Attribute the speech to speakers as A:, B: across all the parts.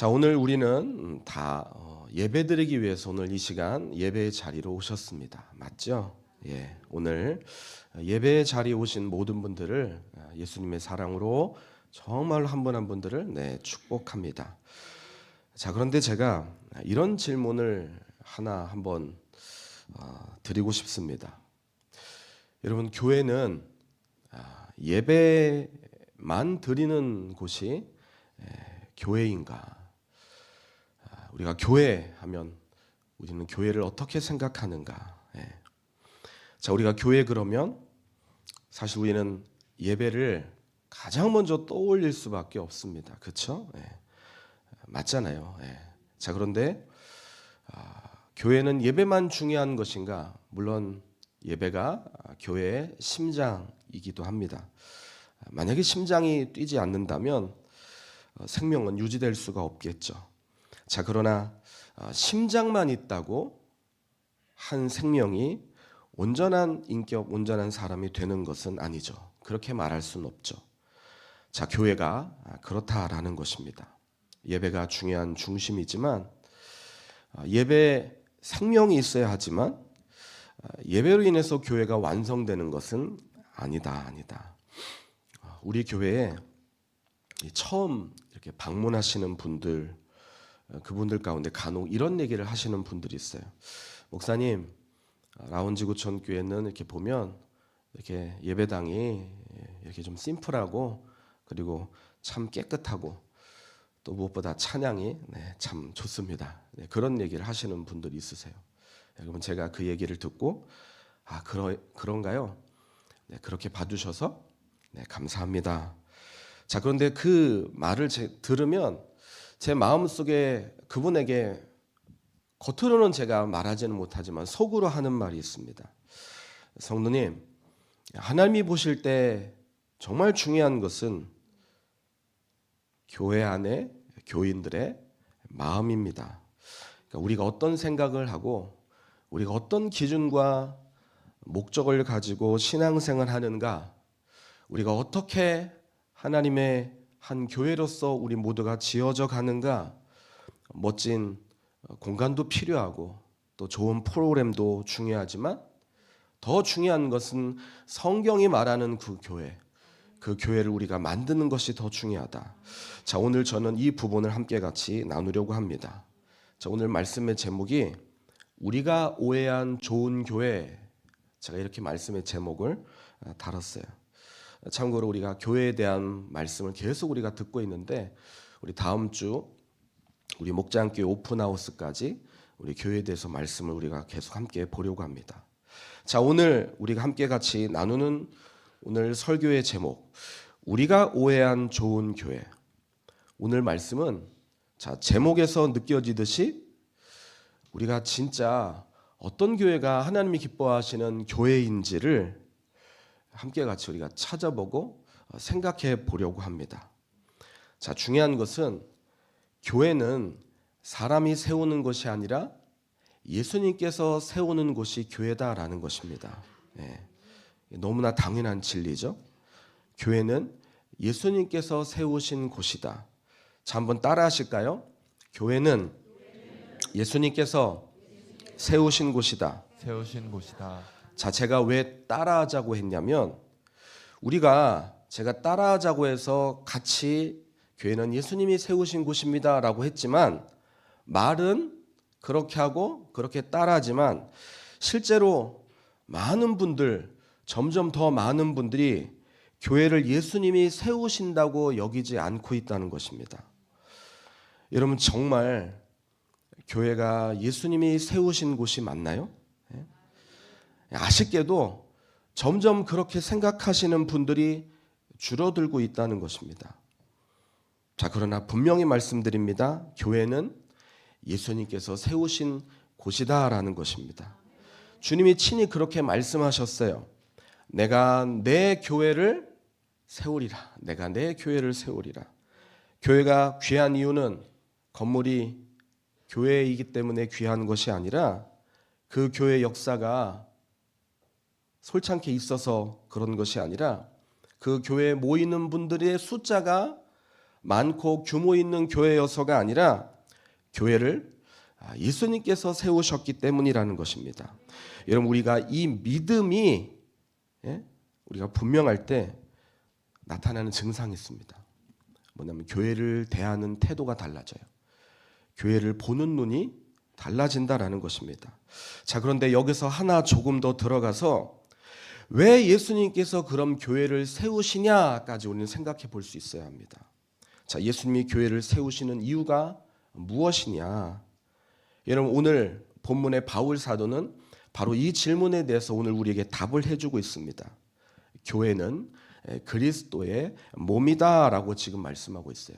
A: 자, 오늘 우리는 다 예배드리기 위해서 오늘 이 시간 예배의 자리로 오셨습니다. 맞죠? 예, 오늘 예배의 자리에 오신 모든 분들을 예수님의 사랑으로 정말 한 분 한 분들을 축복합니다. 자, 그런데 제가 이런 질문을 하나 한번 드리고 싶습니다. 여러분, 교회는 예배만 드리는 곳이 교회인가? 우리가 교회 하면 우리는 교회를 어떻게 생각하는가? 자, 우리가 교회 그러면 사실 우리는 예배를 가장 먼저 떠올릴 수밖에 없습니다. 그렇죠? 맞잖아요. 자, 그런데 교회는 예배만 중요한 것인가? 물론 예배가 교회의 심장이기도 합니다. 만약에 심장이 뛰지 않는다면 생명은 유지될 수가 없겠죠. 자, 그러나 심장만 있다고 한 생명이 온전한 인격, 온전한 사람이 되는 것은 아니죠. 그렇게 말할 수는 없죠. 자, 교회가 그렇다라는 것입니다. 예배가 중요한 중심이지만 예배 생명이 있어야 하지만 예배로 인해서 교회가 완성되는 것은 아니다. 우리 교회에 처음 이렇게 방문하시는 분들, 그분들 가운데 간혹 이런 얘기를 하시는 분들이 있어요. 목사님, 라운지구촌 교회는 이렇게 보면 이렇게 예배당이 이렇게 좀 심플하고 그리고 참 깨끗하고 또 무엇보다 찬양이 참 좋습니다. 그런 얘기를 하시는 분들이 있으세요. 그러면 제가 그 얘기를 듣고 그런가요? 그렇게 봐주셔서 감사합니다. 자, 그런데 그 말을 들으면 제 마음속에 그분에게 겉으로는 제가 말하지는 못하지만 속으로 하는 말이 있습니다. 성도님, 하나님이 보실 때 정말 중요한 것은 교회 안에 교인들의 마음입니다. 그러니까 우리가 어떤 생각을 하고 우리가 어떤 기준과 목적을 가지고 신앙생활을 하는가, 우리가 어떻게 하나님의 한 교회로서 우리 모두가 지어져 가는가, 멋진 공간도 필요하고 또 좋은 프로그램도 중요하지만 더 중요한 것은 성경이 말하는 그 교회, 그 교회를 우리가 만드는 것이 더 중요하다. 자, 오늘 저는 이 부분을 함께 같이 나누려고 합니다. 자, 오늘 말씀의 제목이 우리가 오해한 좋은 교회, 제가 이렇게 말씀의 제목을 달았어요. 참고로 우리가 교회에 대한 말씀을 계속 우리가 듣고 있는데 우리 다음 주 우리 목장교회 오픈하우스까지 우리 교회에 대해서 말씀을 우리가 계속 함께 보려고 합니다. 자, 오늘 우리가 함께 같이 나누는 오늘 설교의 제목, 우리가 오해한 좋은 교회. 오늘 말씀은 자, 제목에서 느껴지듯이 우리가 진짜 어떤 교회가 하나님이 기뻐하시는 교회인지를 함께 같이 우리가 찾아보고 생각해 보려고 합니다. 자, 중요한 것은 교회는 사람이 세우는 것이 아니라 예수님께서 세우는 곳이 교회다라는 것입니다. 너무나 당연한 진리죠. 교회는 예수님께서 세우신 곳이다. 자, 한번 따라 하실까요? 교회는 예수님께서 세우신 곳이다.
B: 세우신 곳이다.
A: 자, 제가 왜 따라하자고 했냐면 제가 따라하자고 해서 같이 교회는 예수님이 세우신 곳입니다 라고 했지만 말은 그렇게 하고 그렇게 따라하지만 실제로 많은 분들, 점점 더 많은 분들이 교회를 예수님이 세우신다고 여기지 않고 있다는 것입니다. 여러분, 정말 교회가 예수님이 세우신 곳이 맞나요? 아쉽게도 점점 그렇게 생각하시는 분들이 줄어들고 있다는 것입니다. 자, 그러나 분명히 말씀드립니다. 교회는 예수님께서 세우신 곳이다라는 것입니다. 주님이 친히 그렇게 말씀하셨어요. 내가 내 교회를 세우리라. 내가 내 교회를 세우리라. 교회가 귀한 이유는 건물이 교회이기 때문에 귀한 것이 아니라 그 교회 역사가 솔창게 있어서 그런 것이 아니라 그 교회에 모이는 분들의 숫자가 많고 규모 있는 교회여서가 아니라 교회를 예수님께서 세우셨기 때문이라는 것입니다. 여러분, 우리가 이 믿음이 우리가 분명할 때 나타나는 증상이 있습니다. 뭐냐면 교회를 대하는 태도가 달라져요. 교회를 보는 눈이 달라진다라는 것입니다. 자, 그런데 여기서 하나 조금 더 들어가서 왜 예수님께서 그럼 교회를 세우시냐까지 우리는 생각해 볼 수 있어야 합니다. 자, 예수님이 교회를 세우시는 이유가 무엇이냐? 여러분, 오늘 본문의 바울 사도는 바로 이 질문에 대해서 오늘 우리에게 답을 해주고 있습니다. 교회는 그리스도의 몸이다라고 지금 말씀하고 있어요.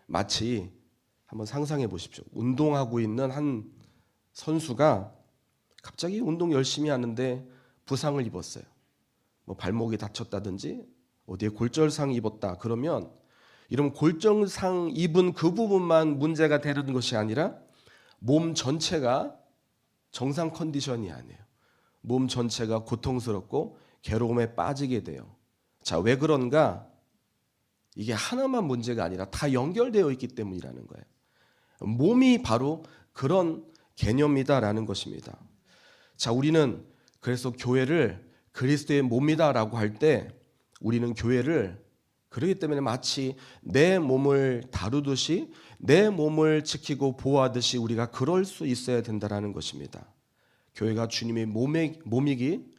A: 마치 한번 상상해 보십시오. 운동하고 있는 한 선수가 갑자기 운동 열심히 하는데 부상을 입었어요. 뭐 발목이 다쳤다든지 어디에 골절상 입었다 그러면 이런 골절상 입은 그 부분만 문제가 되는 것이 아니라 몸 전체가 정상 컨디션이 아니에요. 몸 전체가 고통스럽고 괴로움에 빠지게 돼요. 자, 왜 그런가? 이게 하나만 문제가 아니라 다 연결되어 있기 때문이라는 거예요. 몸이 바로 그런 개념이다라는 것입니다. 자, 우리는 그래서 교회를 그리스도의 몸이다라고 할 때 우리는 교회를 그러기 때문에 마치 내 몸을 다루듯이 내 몸을 지키고 보호하듯이 우리가 그럴 수 있어야 된다라는 것입니다. 교회가 주님의 몸이기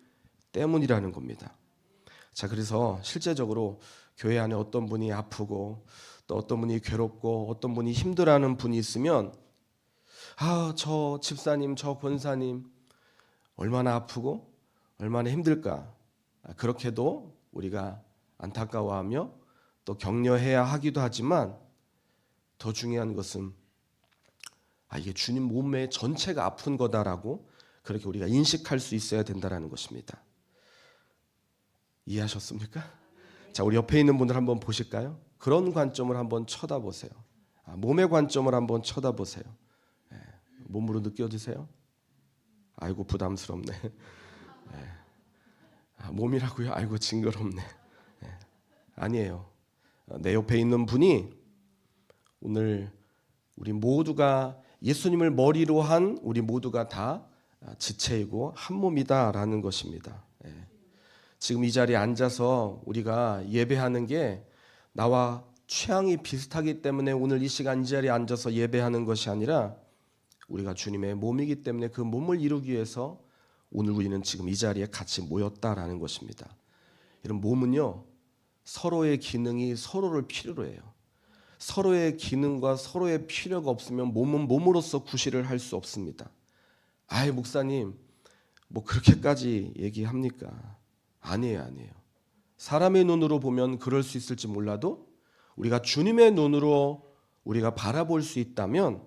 A: 때문이라는 겁니다. 자, 그래서 실제적으로 교회 안에 어떤 분이 아프고 또 어떤 분이 괴롭고 어떤 분이 힘들어하는 분이 있으면 저 집사님, 저 권사님 얼마나 아프고 얼마나 힘들까, 그렇게도 우리가 안타까워하며 또 격려해야 하기도 하지만 더 중요한 것은 이게 주님 몸의 전체가 아픈 거다라고 그렇게 우리가 인식할 수 있어야 된다는 것입니다. 이해하셨습니까? 자, 우리 옆에 있는 분들 한번 보실까요? 그런 관점을 한번 쳐다보세요. 몸의 관점을 한번 쳐다보세요. 몸으로 느껴지세요? 아이고 부담스럽네. 몸이라고요? 아이고 징그럽네. 아니에요. 내 옆에 있는 분이 오늘 우리 모두가 예수님을 머리로 한 우리 모두가 다 지체이고 한 몸이다라는 것입니다. 지금 이 자리에 앉아서 우리가 예배하는 게 나와 취향이 비슷하기 때문에 오늘 이 시간 이 자리에 앉아서 예배하는 것이 아니라 우리가 주님의 몸이기 때문에 그 몸을 이루기 위해서 오늘 우리는 지금 이 자리에 같이 모였다라는 것입니다. 이런 몸은요, 서로의 기능이 서로를 필요로 해요. 서로의 기능과 서로의 필요가 없으면 몸은 몸으로서 구실을 할 수 없습니다. 목사님 뭐 그렇게까지 얘기합니까? 아니에요. 사람의 눈으로 보면 그럴 수 있을지 몰라도 우리가 주님의 눈으로 우리가 바라볼 수 있다면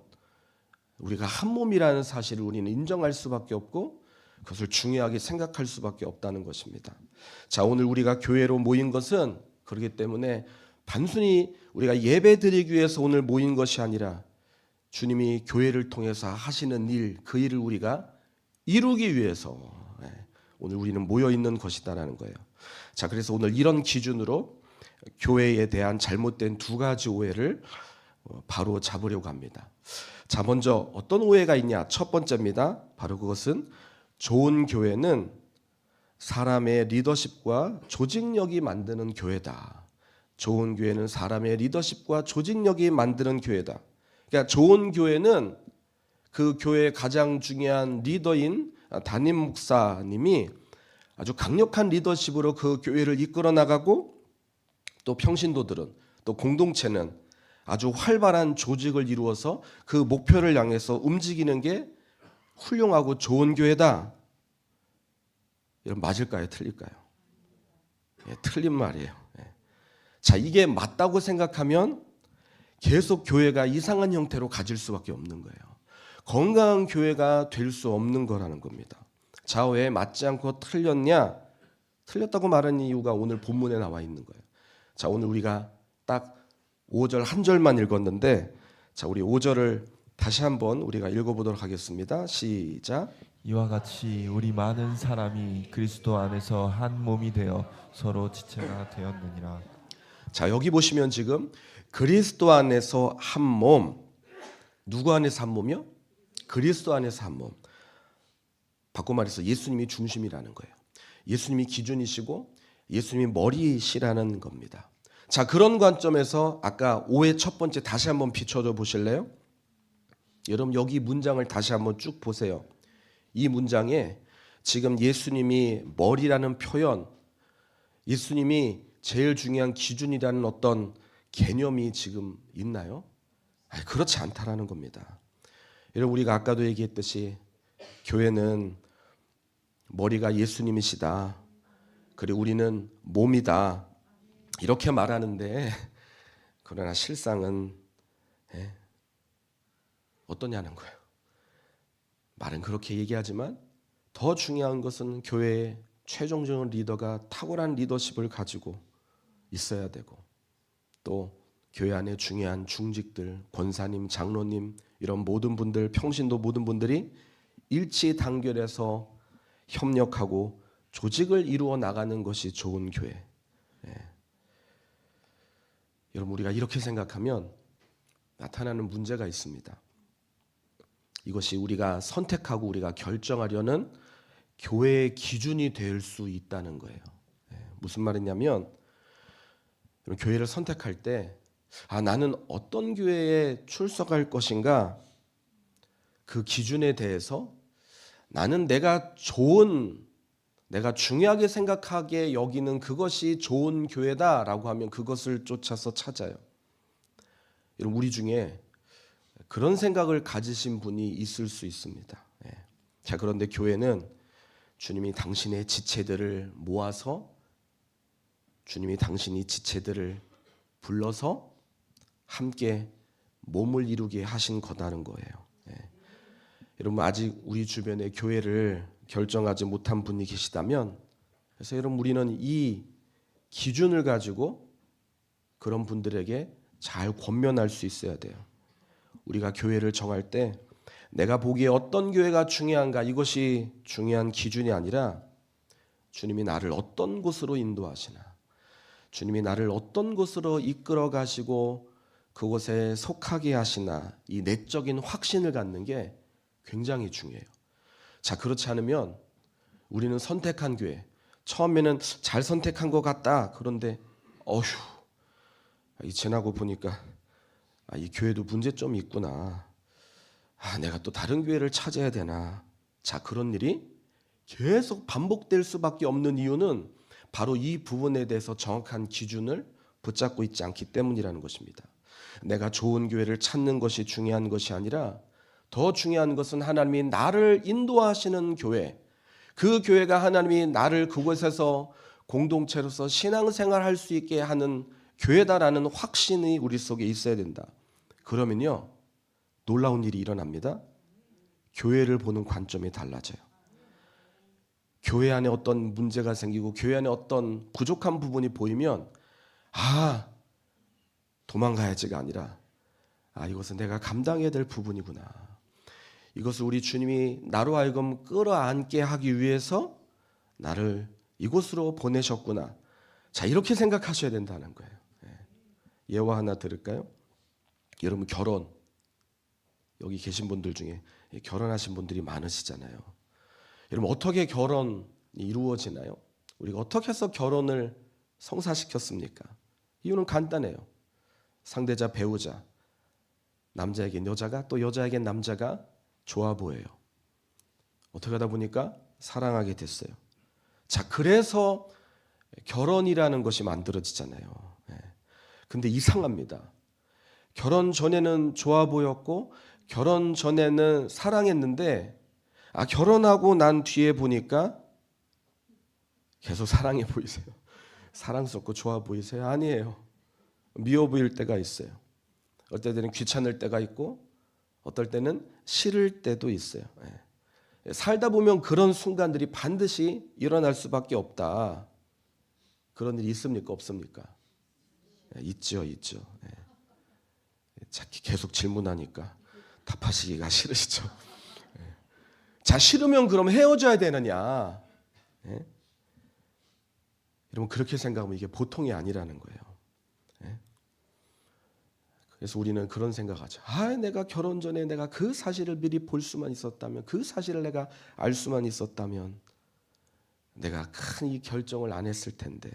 A: 우리가 한 몸이라는 사실을 우리는 인정할 수밖에 없고 그것을 중요하게 생각할 수밖에 없다는 것입니다. 자, 오늘 우리가 교회로 모인 것은 그렇기 때문에 단순히 우리가 예배 드리기 위해서 오늘 모인 것이 아니라 주님이 교회를 통해서 하시는 일, 그 일을 우리가 이루기 위해서 오늘 우리는 모여 있는 것이다라는 거예요. 자, 그래서 오늘 이런 기준으로 교회에 대한 잘못된 두 가지 오해를 바로 잡으려고 합니다. 자, 먼저 어떤 오해가 있냐? 첫 번째입니다. 바로 그것은 좋은 교회는 사람의 리더십과 조직력이 만드는 교회다. 좋은 교회는 사람의 리더십과 조직력이 만드는 교회다. 그러니까 좋은 교회는 그 교회의 가장 중요한 리더인 담임 목사님이 아주 강력한 리더십으로 그 교회를 이끌어 나가고 또 평신도들은 또 공동체는 아주 활발한 조직을 이루어서 그 목표를 향해서 움직이는 게 훌륭하고 좋은 교회다. 이런 맞을까요? 틀릴까요? 틀린 말이에요. 자, 이게 맞다고 생각하면 계속 교회가 이상한 형태로 가질 수밖에 없는 거예요. 건강한 교회가 될 수 없는 거라는 겁니다. 자, 왜 맞지 않고 틀렸냐? 틀렸다고 말하는 이유가 오늘 본문에 나와 있는 거예요. 자, 오늘 우리가 딱 5절 한 절만 읽었는데, 자, 우리 5절을 다시 한번 우리가 읽어보도록 하겠습니다. 시작.
B: 이와 같이 우리 많은 사람이 그리스도 안에서 한 몸이 되어 서로 지체가 되었느니라.
A: 자, 여기 보시면 지금 그리스도 안에서 한 몸. 누구 안에서 한 몸이요? 그리스도 안에서 한 몸. 바꿔 말해서 예수님이 중심이라는 거예요. 예수님이 기준이시고 예수님이 머리시라는 겁니다. 자, 그런 관점에서 아까 5의 첫 번째 다시 한번 비춰줘 보실래요? 여러분 여기 문장을 다시 한번 쭉 보세요. 이 문장에 지금 예수님이 머리라는 표현, 예수님이 제일 중요한 기준이라는 어떤 개념이 지금 있나요? 그렇지 않다라는 겁니다. 여러분 우리가 아까도 얘기했듯이 교회는 머리가 예수님이시다. 그리고 우리는 몸이다. 이렇게 말하는데 그러나 실상은 어떠냐는 거예요. 말은 그렇게 얘기하지만 더 중요한 것은 교회의 최종적인 리더가 탁월한 리더십을 가지고 있어야 되고 또 교회 안에 중요한 중직들, 권사님, 장로님 이런 모든 분들, 평신도 모든 분들이 일치단결해서 협력하고 조직을 이루어 나가는 것이 좋은 교회. 여러분 우리가 이렇게 생각하면 나타나는 문제가 있습니다. 이것이 우리가 선택하고 우리가 결정하려는 교회의 기준이 될 수 있다는 거예요. 무슨 말이냐면 교회를 선택할 때 나는 어떤 교회에 출석할 것인가 그 기준에 대해서 나는 내가 중요하게 생각하게 여기는 그것이 좋은 교회다라고 하면 그것을 쫓아서 찾아요. 여러분 우리 중에 그런 생각을 가지신 분이 있을 수 있습니다. 자, 그런데 교회는 주님이 당신의 지체들을 모아서 주님이 당신이 지체들을 불러서 함께 몸을 이루게 하신 거다는 거예요. 여러분 아직 우리 주변에 교회를 결정하지 못한 분이 계시다면 그래서 여러분 우리는 이 기준을 가지고 그런 분들에게 잘 권면할 수 있어야 돼요. 우리가 교회를 정할 때 내가 보기에 어떤 교회가 중요한가 이것이 중요한 기준이 아니라 주님이 나를 어떤 곳으로 인도하시나 주님이 나를 어떤 곳으로 이끌어 가시고 그곳에 속하게 하시나 이 내적인 확신을 갖는 게 굉장히 중요해요. 자, 그렇지 않으면 우리는 선택한 교회 처음에는 잘 선택한 것 같다. 그런데 지나고 보니까 이 교회도 문제점이 있구나. 내가 또 다른 교회를 찾아야 되나. 자, 그런 일이 계속 반복될 수밖에 없는 이유는 바로 이 부분에 대해서 정확한 기준을 붙잡고 있지 않기 때문이라는 것입니다. 내가 좋은 교회를 찾는 것이 중요한 것이 아니라 더 중요한 것은 하나님이 나를 인도하시는 교회, 그 교회가 하나님이 나를 그곳에서 공동체로서 신앙생활할 수 있게 하는 교회다라는 확신이 우리 속에 있어야 된다. 그러면요 놀라운 일이 일어납니다. 교회를 보는 관점이 달라져요. 교회 안에 어떤 문제가 생기고 교회 안에 어떤 부족한 부분이 보이면 도망가야지가 아니라 이것은 내가 감당해야 될 부분이구나. 이것을 우리 주님이 나로 하여금 끌어안게 하기 위해서 나를 이곳으로 보내셨구나. 자, 이렇게 생각하셔야 된다는 거예요. 예화 하나 들을까요? 여러분 결혼 여기 계신 분들 중에 결혼하신 분들이 많으시잖아요. 여러분 어떻게 결혼이 이루어지나요? 우리가 어떻게 해서 결혼을 성사시켰습니까? 이유는 간단해요. 상대자 배우자 남자에겐 여자가 또 여자에겐 남자가 좋아 보여요. 어떻게 하다 보니까 사랑하게 됐어요. 자, 그래서 결혼이라는 것이 만들어지잖아요. 근데 이상합니다. 결혼 전에는 좋아 보였고 결혼 전에는 사랑했는데 결혼하고 난 뒤에 보니까 계속 사랑해 보이세요? 사랑스럽고 좋아 보이세요? 아니에요. 미워 보일 때가 있어요. 어떨 때는 귀찮을 때가 있고 어떨 때는 싫을 때도 있어요. 살다 보면 그런 순간들이 반드시 일어날 수밖에 없다. 그런 일이 있습니까? 없습니까? 있죠. 계속 질문하니까 답하시기가 싫으시죠. 자, 싫으면 그럼 헤어져야 되느냐? 여러분 그렇게 생각하면 이게 보통이 아니라는 거예요. 그래서 우리는 그런 생각하죠. 내가 결혼 전에 내가 그 사실을 미리 볼 수만 있었다면, 그 사실을 내가 알 수만 있었다면 내가 큰 이 결정을 안 했을 텐데.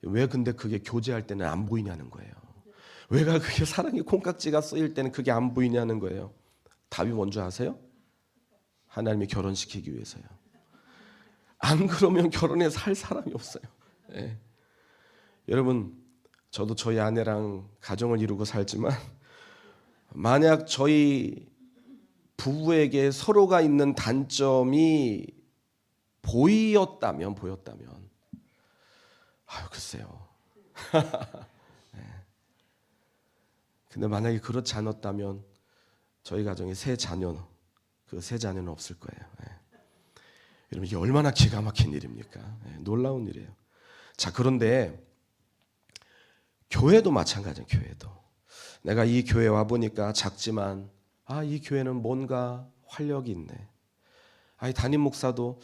A: 왜 근데 그게 교제할 때는 안 보이냐는 거예요. 왜가 그게 사랑의 콩깍지가 쓰일 때는 그게 안 보이냐는 거예요. 답이 뭔지 아세요? 하나님이 결혼시키기 위해서요. 안 그러면 결혼해 살 사람이 없어요. 예. 여러분, 저도 저희 아내랑 가정을 이루고 살지만 만약 저희 부부에게 서로가 있는 단점이 보였다면 글쎄요. 네. 근데 만약에 그렇지 않았다면 저희 가정에 세 자녀는 없을 거예요. 네. 여러분, 이게 얼마나 기가 막힌 일입니까? 네, 놀라운 일이에요. 자, 그런데 교회도 마찬가지예요. 교회도 내가 이 교회 와 보니까 작지만 이 교회는 뭔가 활력이 있네. 이 담임 목사도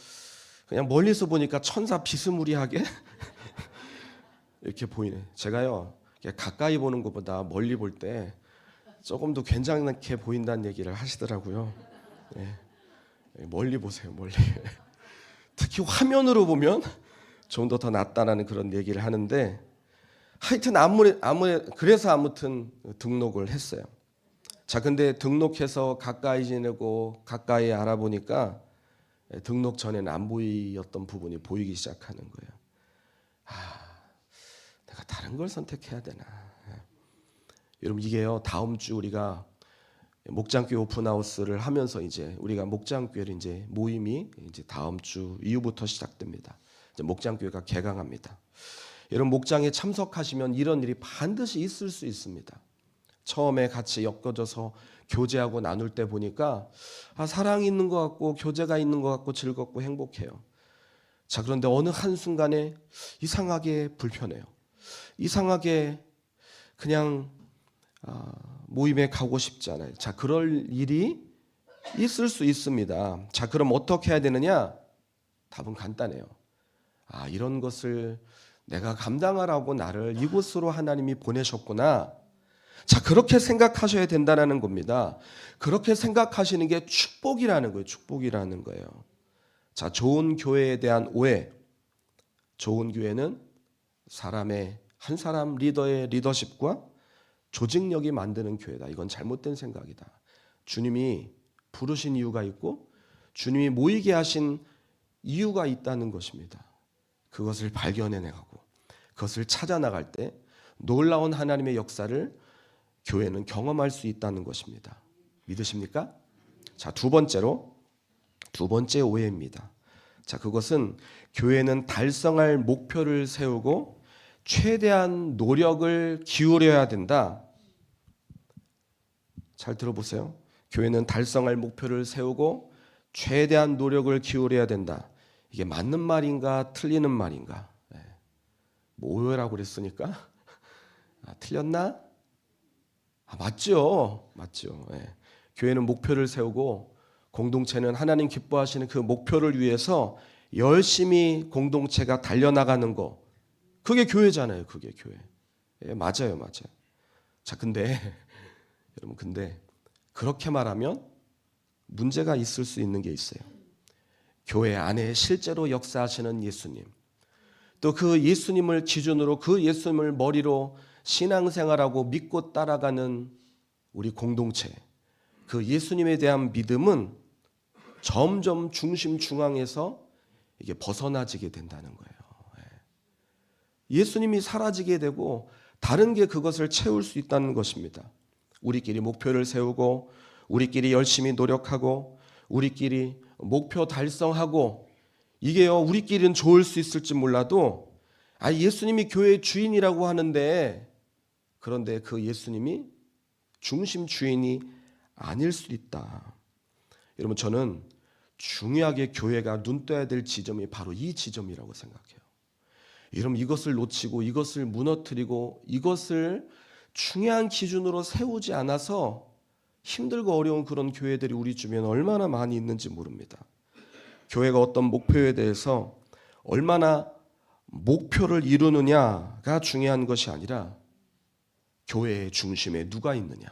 A: 그냥 멀리서 보니까 천사 비스무리하게 이렇게 보이네. 제가요, 가까이 보는 것보다 멀리 볼 때 조금 더 괜찮게 보인다는 얘기를 하시더라고요. 네. 멀리 보세요, 멀리. 특히 화면으로 보면 좀 더 낫다라는 그런 얘기를 하는데, 하여튼 그래서 아무튼 등록을 했어요. 자, 근데 등록해서 가까이 지내고 가까이 알아보니까 등록 전에는 안 보이었던 부분이 보이기 시작하는 거예요. 내가 다른 걸 선택해야 되나. 여러분, 이게요, 다음 주 우리가 목장교회 오픈하우스를 하면서 이제 우리가 목장교회를 이제 모임이 이제 다음 주 이후부터 시작됩니다. 이제 목장교회가 개강합니다. 여러분, 목장에 참석하시면 이런 일이 반드시 있을 수 있습니다. 처음에 같이 엮어져서 교제하고 나눌 때 보니까 사랑이 있는 것 같고 교제가 있는 것 같고 즐겁고 행복해요. 자, 그런데 어느 한순간에 이상하게 불편해요. 이상하게 그냥 모임에 가고 싶지 않아요. 자, 그럴 일이 있을 수 있습니다. 자, 그럼 어떻게 해야 되느냐? 답은 간단해요. 이런 것을 내가 감당하라고 나를 이곳으로 하나님이 보내셨구나. 자, 그렇게 생각하셔야 된다는 겁니다. 그렇게 생각하시는 게 축복이라는 거예요. 축복이라는 거예요. 자, 좋은 교회에 대한 오해. 좋은 교회는 한 사람 리더의 리더십과 조직력이 만드는 교회다. 이건 잘못된 생각이다. 주님이 부르신 이유가 있고 주님이 모이게 하신 이유가 있다는 것입니다. 그것을 발견해내고 그것을 찾아나갈 때 놀라운 하나님의 역사를 교회는 경험할 수 있다는 것입니다. 믿으십니까? 자, 두 번째 오해입니다. 자, 그것은 교회는 달성할 목표를 세우고 최대한 노력을 기울여야 된다. 잘 들어보세요. 교회는 달성할 목표를 세우고 최대한 노력을 기울여야 된다. 이게 맞는 말인가 틀리는 말인가? 오해라고 그랬으니까 틀렸나? 맞죠. 교회는 목표를 세우고 공동체는 하나님 기뻐하시는 그 목표를 위해서 열심히 공동체가 달려나가는 거, 그게 교회잖아요. 그게 교회. 맞아요. 자, 근데 여러분, 그렇게 말하면 문제가 있을 수 있는 게 있어요. 교회 안에 실제로 역사하시는 예수님, 또 그 예수님을 기준으로 그 예수님을 머리로 신앙생활하고 믿고 따라가는 우리 공동체, 그 예수님에 대한 믿음은 점점 중심 중앙에서 이게 벗어나지게 된다는 거예요. 예수님이 사라지게 되고 다른 게 그것을 채울 수 있다는 것입니다. 우리끼리 목표를 세우고 우리끼리 열심히 노력하고 우리끼리 목표 달성하고 이게요, 우리끼리는 좋을 수 있을지 몰라도 예수님이 교회의 주인이라고 하는데, 그런데 그 예수님이 중심 주인이 아닐 수 있다. 여러분, 저는 중요하게 교회가 눈 떠야 될 지점이 바로 이 지점이라고 생각해요. 여러분, 이것을 놓치고 이것을 무너뜨리고 이것을 중요한 기준으로 세우지 않아서 힘들고 어려운 그런 교회들이 우리 주변에 얼마나 많이 있는지 모릅니다. 교회가 어떤 목표에 대해서 얼마나 목표를 이루느냐가 중요한 것이 아니라 교회의 중심에 누가 있느냐?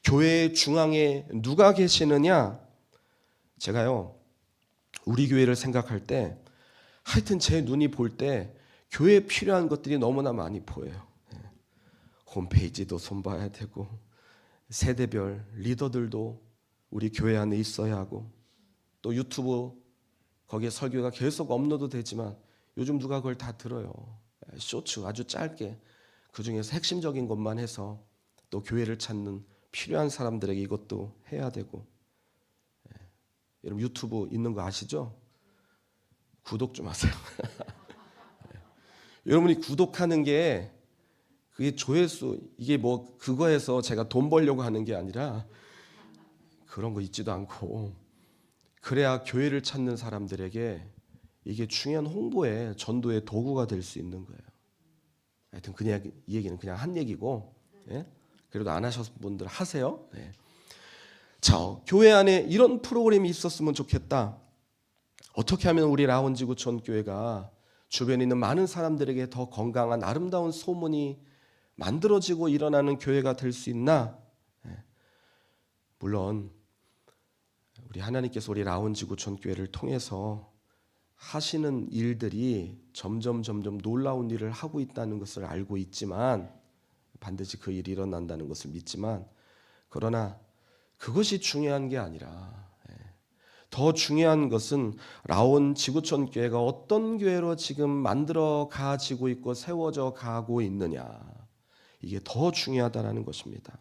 A: 교회의 중앙에 누가 계시느냐? 제가요, 우리 교회를 생각할 때 하여튼 제 눈이 볼 때 교회에 필요한 것들이 너무나 많이 보여요. 홈페이지도 손봐야 되고, 세대별 리더들도 우리 교회 안에 있어야 하고, 또 유튜브 거기에 설교가 계속 업로드 되지만 요즘 누가 그걸 다 들어요. 쇼츠 아주 짧게 그 중에서 핵심적인 것만 해서 또 교회를 찾는 필요한 사람들에게 이것도 해야 되고. 여러분 유튜브 있는 거 아시죠? 구독 좀 하세요. 여러분이 구독하는 게 그게 조회수, 이게 뭐 그거에서 제가 돈 벌려고 하는 게 아니라 그런 거 있지도 않고, 그래야 교회를 찾는 사람들에게 이게 중요한 홍보의 전도의 도구가 될 수 있는 거예요. 하여튼 그냥 이 얘기는 그냥 한 얘기고, 예? 그래도 안 하셨던 분들 하세요. 예. 자, 교회 안에 이런 프로그램이 있었으면 좋겠다. 어떻게 하면 우리 라운지구촌 교회가 주변에 있는 많은 사람들에게 더 건강한 아름다운 소문이 만들어지고 일어나는 교회가 될 수 있나? 물론 우리 하나님께서 우리 라운지구촌 교회를 통해서 하시는 일들이 점점 놀라운 일을 하고 있다는 것을 알고 있지만, 반드시 그 일이 일어난다는 것을 믿지만, 그러나 그것이 중요한 게 아니라 더 중요한 것은 라온 지구촌 교회가 어떤 교회로 지금 만들어 가지고 있고 세워져 가고 있느냐, 이게 더 중요하다는 것입니다.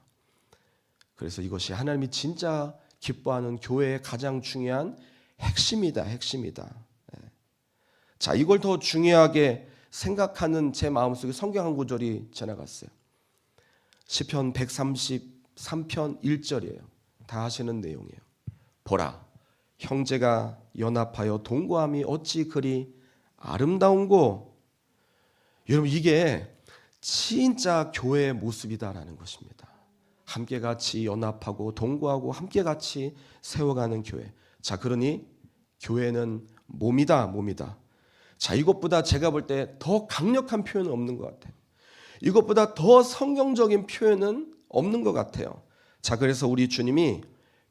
A: 그래서 이것이 하나님이 진짜 기뻐하는 교회의 가장 중요한 핵심이다. 자, 이걸 더 중요하게 생각하는 제 마음속에 성경 한 구절이 지나갔어요. 시편 133편 1절이에요. 다 하시는 내용이에요. 보라, 형제가 연합하여 동거함이 어찌 그리 아름다운고. 여러분 이게 진짜 교회의 모습이다라는 것입니다. 함께 같이 연합하고 동거하고 함께 같이 세워가는 교회. 자, 그러니 교회는 몸이다. 자, 이것보다 제가 볼 때 더 강력한 표현은 없는 것 같아요. 이것보다 더 성경적인 표현은 없는 것 같아요. 자, 그래서 우리 주님이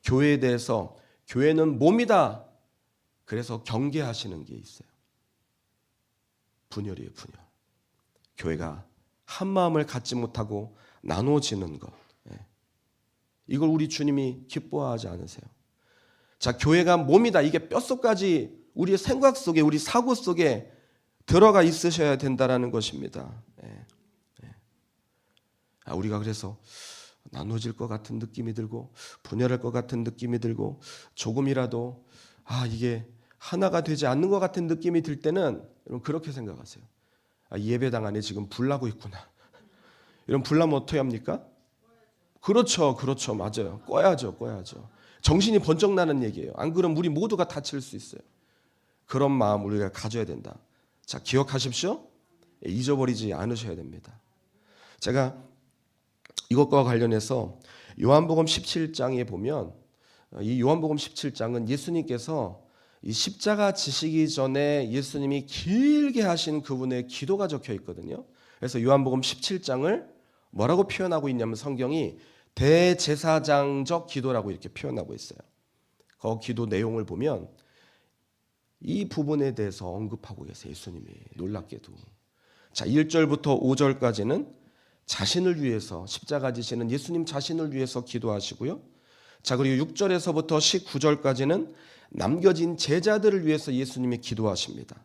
A: 교회에 대해서 교회는 몸이다. 그래서 경계하시는 게 있어요. 분열이에요, 분열. 교회가 한 마음을 갖지 못하고 나눠지는 것. 이걸 우리 주님이 기뻐하지 않으세요? 자, 교회가 몸이다. 이게 뼛속까지 우리의 생각 속에, 우리 사고 속에 들어가 있으셔야 된다라는 것입니다. 우리가 그래서 나눠질 것 같은 느낌이 들고 분열할 것 같은 느낌이 들고 조금이라도 이게 하나가 되지 않는 것 같은 느낌이 들 때는 여러분 그렇게 생각하세요. 이 예배당 안에 지금 불나고 있구나. 이런 불나면 어떻게 합니까? 그렇죠, 맞아요. 꺼야죠. 정신이 번쩍 나는 얘기예요. 안 그러면 우리 모두가 다칠 수 있어요. 그런 마음 우리가 가져야 된다. 자, 기억하십시오. 잊어버리지 않으셔야 됩니다. 제가 이것과 관련해서 요한복음 17장에 보면, 이 요한복음 17장은 예수님께서 이 십자가 지시기 전에 예수님이 길게 하신 그분의 기도가 적혀 있거든요. 그래서 요한복음 17장을 뭐라고 표현하고 있냐면 성경이 대제사장적 기도라고 이렇게 표현하고 있어요. 그 기도 내용을 보면 이 부분에 대해서 언급하고 계세요. 예수님이 놀랍게도. 자, 1절부터 5절까지는 자신을 위해서 십자가 지시는 예수님 자신을 위해서 기도하시고요. 자, 그리고 6절에서부터 19절까지는 남겨진 제자들을 위해서 예수님이 기도하십니다.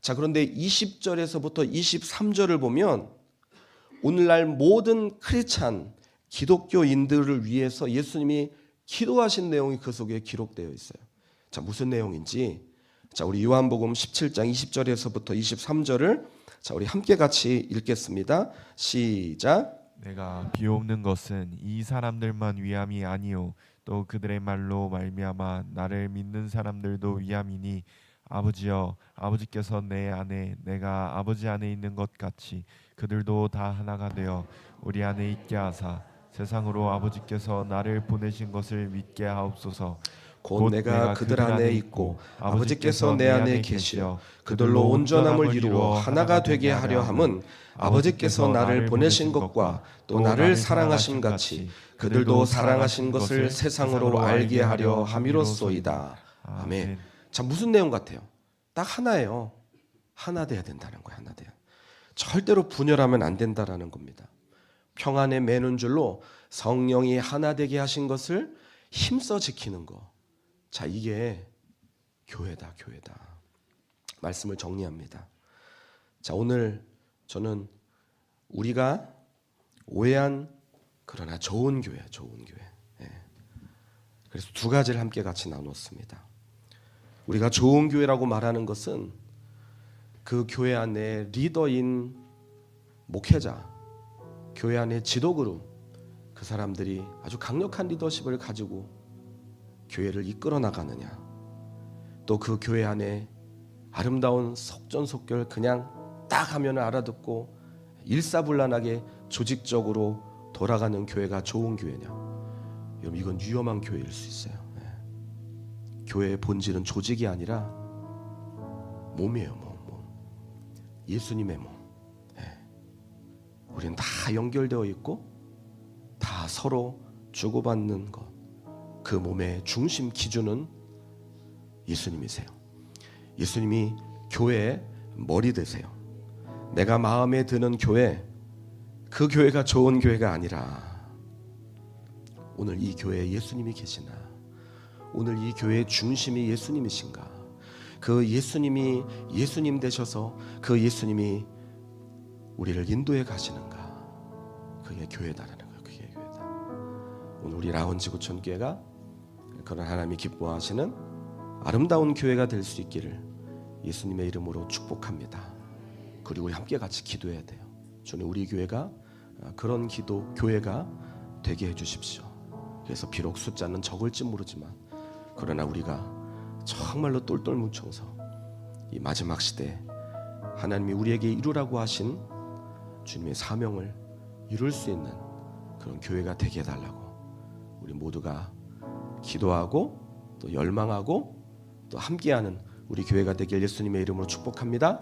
A: 자, 그런데 20절에서부터 23절을 보면 오늘날 모든 크리스찬 기독교인들을 위해서 예수님이 기도하신 내용이 그 속에 기록되어 있어요. 자, 무슨 내용인지, 자, 우리 요한복음 17장 20절에서부터 23절을 자, 우리 함께 같이 읽겠습니다. 시작.
B: 내가 비옵는 것은 이 사람들만 위함이 아니요 또 그들의 말로 말미암아 나를 믿는 사람들도 위함이니, 아버지여, 아버지께서 내 안에 내가 아버지 안에 있는 것 같이 그들도 다 하나가 되어 우리 안에 있게 하사 세상으로 아버지께서 나를 보내신 것을 믿게 하옵소서.
A: 곧 내가 그들 안에 있고 아버지께서 내 안에 계시어 그들로 온전함을 이루어 하나가 되게 하려 함은 아버지께서 나를 보내신 것과 또 나를 사랑하심 같이 그들도 사랑하신 것을 세상으로 알게 하려 함이로소이다. 아멘. 자, 무슨 내용 같아요? 딱 하나예요. 하나 돼야 된다는 거예요. 하나 돼야. 절대로 분열하면 안 된다라는 겁니다. 평안에 매는 줄로 성령이 하나 되게 하신 것을 힘써 지키는 거. 자, 이게 교회다, 교회다. 말씀을 정리합니다. 자, 오늘 저는 우리가 오해한 그러나 좋은 교회, 좋은 교회. 예. 그래서 두 가지를 함께 같이 나눴습니다. 우리가 좋은 교회라고 말하는 것은 그 교회 안에 리더인 목회자, 교회 안에 지도그룹, 그 사람들이 아주 강력한 리더십을 가지고 교회를 이끌어 나가느냐, 또 그 교회 안에 아름다운 속전속결 그냥 딱 하면 알아듣고 일사불란하게 조직적으로 돌아가는 교회가 좋은 교회냐. 여러분, 이건 위험한 교회일 수 있어요. 교회의 본질은 조직이 아니라 몸이에요. 몸. 예수님의 몸. 우리는 다 연결되어 있고 다 서로 주고받는 것. 그 몸의 중심 기준은 예수님이세요. 예수님이 교회의 머리 되세요. 내가 마음에 드는 교회, 그 교회가 좋은 교회가 아니라 오늘 이 교회에 예수님이 계시나, 오늘 이 교회의 중심이 예수님이신가, 그 예수님이 예수님 되셔서 그 예수님이 우리를 인도해 가시는가, 그게 교회다라는 거예요. 그게 교회다. 오늘 우리 라운지구촌교회가 그런 하나님이 기뻐하시는 아름다운 교회가 될 수 있기를 예수님의 이름으로 축복합니다. 그리고 우리 함께 같이 기도해야 돼요. 주님, 우리 교회가 그런 교회가 되게 해주십시오. 그래서 비록 숫자는 적을지 모르지만 그러나 우리가 정말로 똘똘 뭉쳐서 이 마지막 시대에 하나님이 우리에게 이루라고 하신 주님의 사명을 이룰 수 있는 그런 교회가 되게 해달라고 우리 모두가 기도하고 또 열망하고 또 함께하는 우리 교회가 되길 예수님의 이름으로 축복합니다.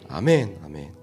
A: 아멘. 아멘.